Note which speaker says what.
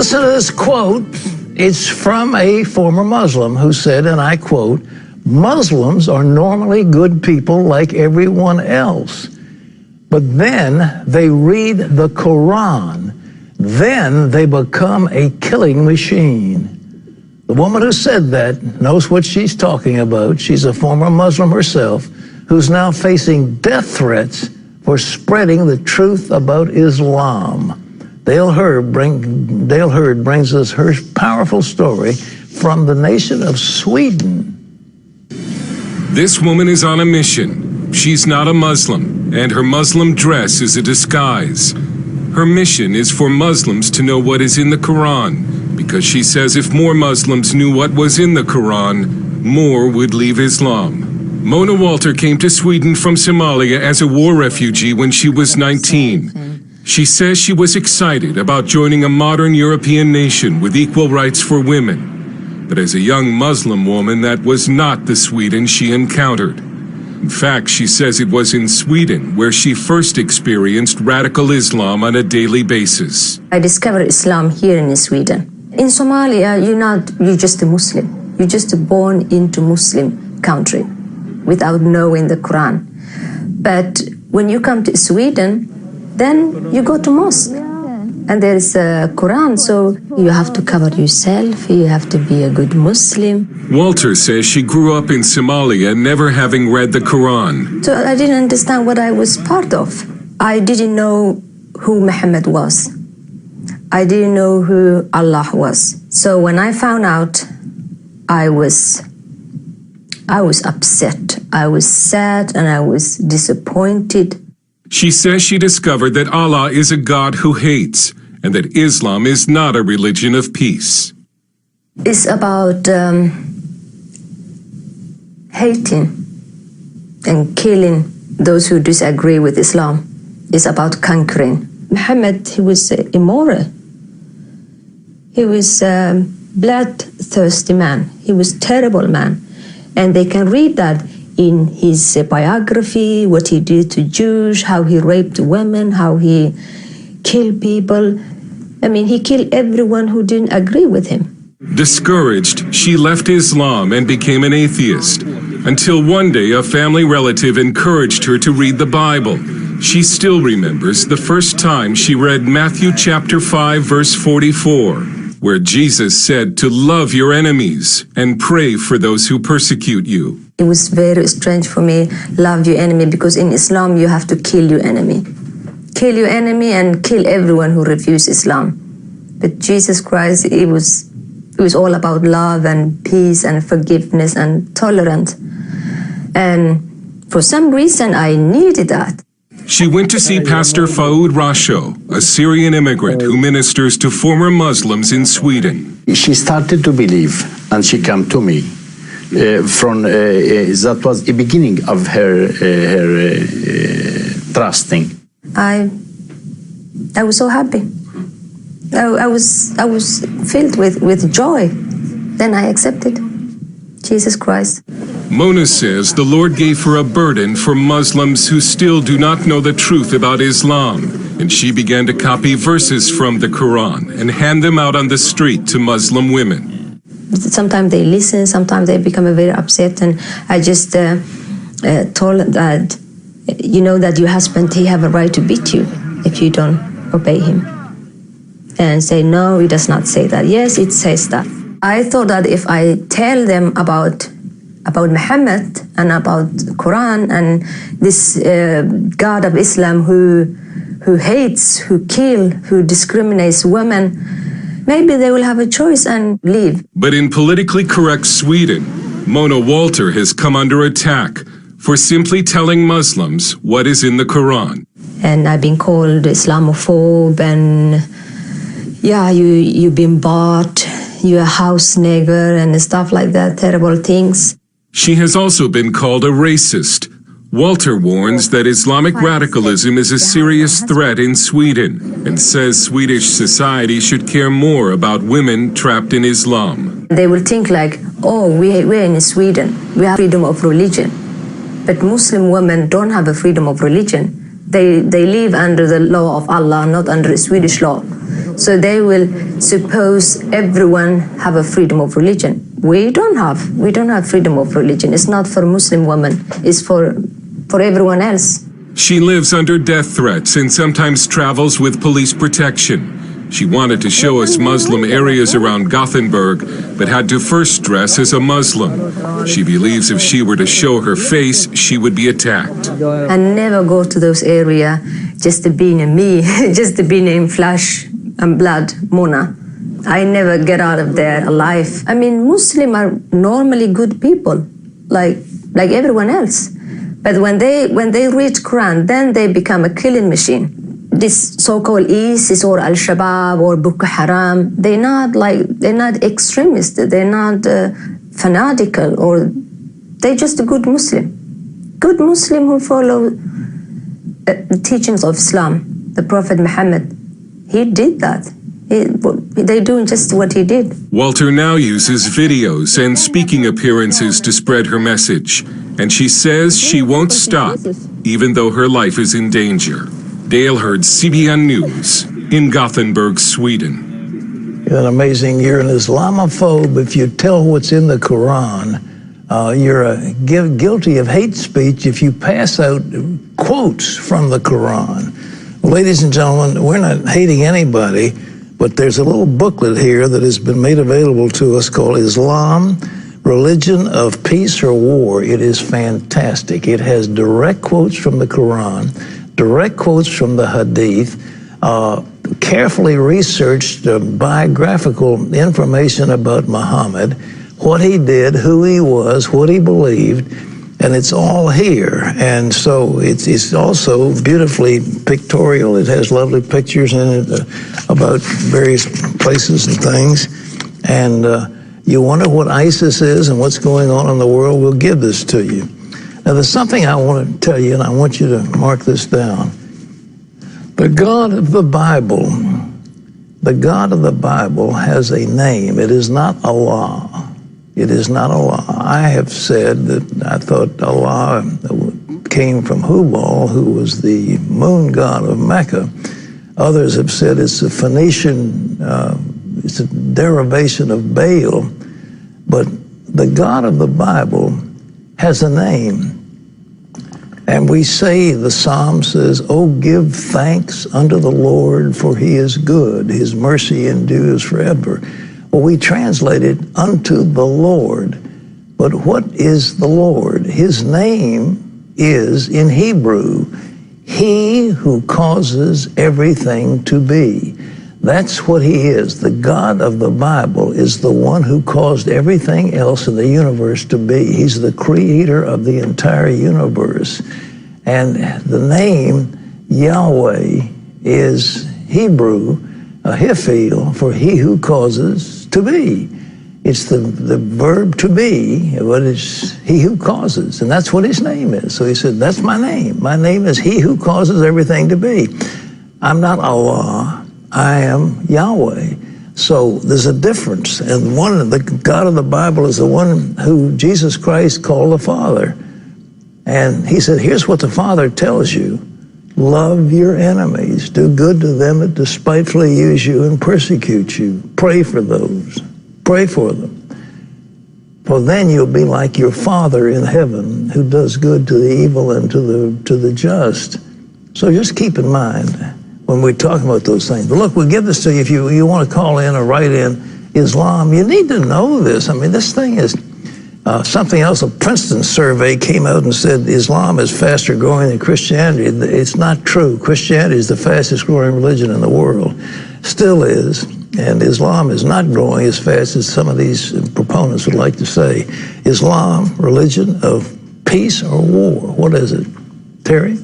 Speaker 1: Listen to this quote. It's from a former Muslim who said, and I quote, "Muslims are normally good people like everyone else. But then they read the Quran. Then they become a killing machine." The woman who said that knows what she's talking about. She's a former Muslim herself who's now facing death threats for spreading the truth about Islam. Dale Hurd brings us her powerful story from the nation of Sweden.
Speaker 2: This woman is on a mission. She's not a Muslim, and her Muslim dress is a disguise. Her mission is for Muslims to know what is in the Quran, because she says if more Muslims knew what was in the Quran, more would leave Islam. Mona Volter came to Sweden from Somalia as a war refugee when she was 19. She says she was excited about joining a modern European nation with equal rights for women. But as a young Muslim woman, that was not the Sweden she encountered. In fact, she says it was in Sweden where she first experienced radical Islam on a daily basis.
Speaker 3: I discovered Islam here in Sweden. In Somalia, you're just a Muslim. You're just born into Muslim country without knowing the Quran. But when you come to Sweden, then you go to mosque. And there is a Quran, so you have to cover yourself, you have to be a good Muslim.
Speaker 2: Walter says she grew up in Somalia never having read the Quran.
Speaker 3: So I didn't understand what I was part of. I didn't know who Muhammad was. I didn't know who Allah was. So when I found out, I was upset, I was sad, and I was disappointed.
Speaker 2: She says she discovered that Allah is a God who hates, and that Islam is not a religion of peace.
Speaker 3: It's about hating and killing those who disagree with Islam. It's about conquering. Muhammad, he was immoral. He was a bloodthirsty man. He was a terrible man. And they can read that in his biography, what he did to Jews, how he raped women, how he killed people. I mean, he killed everyone who didn't agree with him.
Speaker 2: Discouraged, she left Islam and became an atheist, until one day a family relative encouraged her to read the Bible. She still remembers the first time she read Matthew chapter 5, verse 44, where Jesus said to love your enemies and pray for those who persecute you.
Speaker 3: It was very strange for me, love your enemy, because in Islam you have to kill your enemy. Kill your enemy and kill everyone who refuses Islam. But Jesus Christ, it was all about love and peace and forgiveness and tolerance. And for some reason I needed that.
Speaker 2: She went to see Pastor Faoud Rasho, a Syrian immigrant who ministers to former Muslims in Sweden.
Speaker 4: She started to believe, and she came to me. That was the beginning of her trusting.
Speaker 3: I was so happy. I was filled with joy. Then I accepted Jesus Christ.
Speaker 2: Mona says the Lord gave her a burden for Muslims who still do not know the truth about Islam, and she began to copy verses from the Quran and hand them out on the street to Muslim women.
Speaker 3: Sometimes they listen, sometimes they become very upset, and I just told that, you know, that your husband, he have a right to beat you if you don't obey him. And say, no, it does not say that. Yes, it says that. I thought that if I tell them about Muhammad and about Quran and this God of Islam who hates, who kills, who discriminates women, maybe they will have a choice and leave.
Speaker 2: But in politically correct Sweden, Mona Volter has come under attack for simply telling Muslims what is in the Quran.
Speaker 3: And I've been called Islamophobe, and yeah, you've been bought, you're a house nigger and stuff like that, terrible things.
Speaker 2: She has also been called a racist. Walter warns that Islamic radicalism is a serious threat in Sweden and says Swedish society should care more about women trapped in Islam.
Speaker 3: They will think like, oh, we're in Sweden, we have freedom of religion. But Muslim women don't have a freedom of religion. They live under the law of Allah, not under Swedish law. So they will suppose everyone have a freedom of religion. We don't have freedom of religion. It's not for Muslim women. It's for everyone else.
Speaker 2: She lives under death threats and sometimes travels with police protection. She wanted to show us Muslim areas around Gothenburg, but had to first dress as a Muslim. She believes if she were to show her face, she would be attacked.
Speaker 3: I never go to those areas just to be in me, just to be in flesh and blood, Mona. I never get out of there alive. I mean, Muslims are normally good people, like everyone else. But when they read Quran, then they become a killing machine. This so-called ISIS or Al-Shabaab or Boko Haram, they're not extremists, they're not fanatical, or they're just a good Muslim who follow the teachings of Islam. The Prophet Muhammad, he did that. They're doing just what he did.
Speaker 2: Walter now uses videos and speaking appearances to spread her message, and she says she won't stop, even though her life is in danger. Dale heard CBN News in Gothenburg, Sweden.
Speaker 1: You're amazing. You're an Islamophobe if you tell what's in the Quran. You're guilty of hate speech if you pass out quotes from the Quran. Well, ladies and gentlemen, we're not hating anybody, but there's a little booklet here that has been made available to us called Islam, Religion of Peace or War. It is fantastic. It has direct quotes from the Quran, direct quotes from the Hadith, carefully researched biographical information about Muhammad, what he did, who he was, what he believed, and it's all here. And so it's also beautifully pictorial. It has lovely pictures in it about various places and things. And you wonder what ISIS is and what's going on in the world, we'll give this to you. Now, there's something I want to tell you, and I want you to mark this down. The God of the Bible has a name. It is not Allah. It is not Allah. I have said that I thought Allah came from Hubal, who was the moon god of Mecca. Others have said it's a Phoenician, it's a derivation of Baal. But the God of the Bible has a name. And we say, the Psalm says, "Oh, give thanks unto the Lord, for he is good. His mercy endures forever." Well, we translate it, unto the Lord. But what is the Lord? His name is, in Hebrew, he who causes everything to be. That's what he is. The God of the Bible is the one who caused everything else in the universe to be. He's the creator of the entire universe. And the name Yahweh is Hebrew, Hiphil, for he who causes to be. It's the verb to be, but it's he who causes, and that's what his name is. So he said, that's my name. My name is he who causes everything to be. I'm not Allah. I am Yahweh. So there's a difference. And the God of the Bible is the one who Jesus Christ called the Father. And he said, here's what the Father tells you. Love your enemies. Do good to them that despitefully use you and persecute you. Pray for those. Pray for them. For then you'll be like your Father in heaven, who does good to the evil and to the just. So just keep in mind when we're talking about those things. But look, we'll give this to you if you want to call in or write in Islam. You need to know this. I mean, this thing is something else. A Princeton survey came out and said Islam is faster growing than Christianity. It's not true. Christianity is the fastest growing religion in the world. Still is. And Islam is not growing as fast as some of these proponents would like to say. Islam, religion of peace or war? What is it? Terry?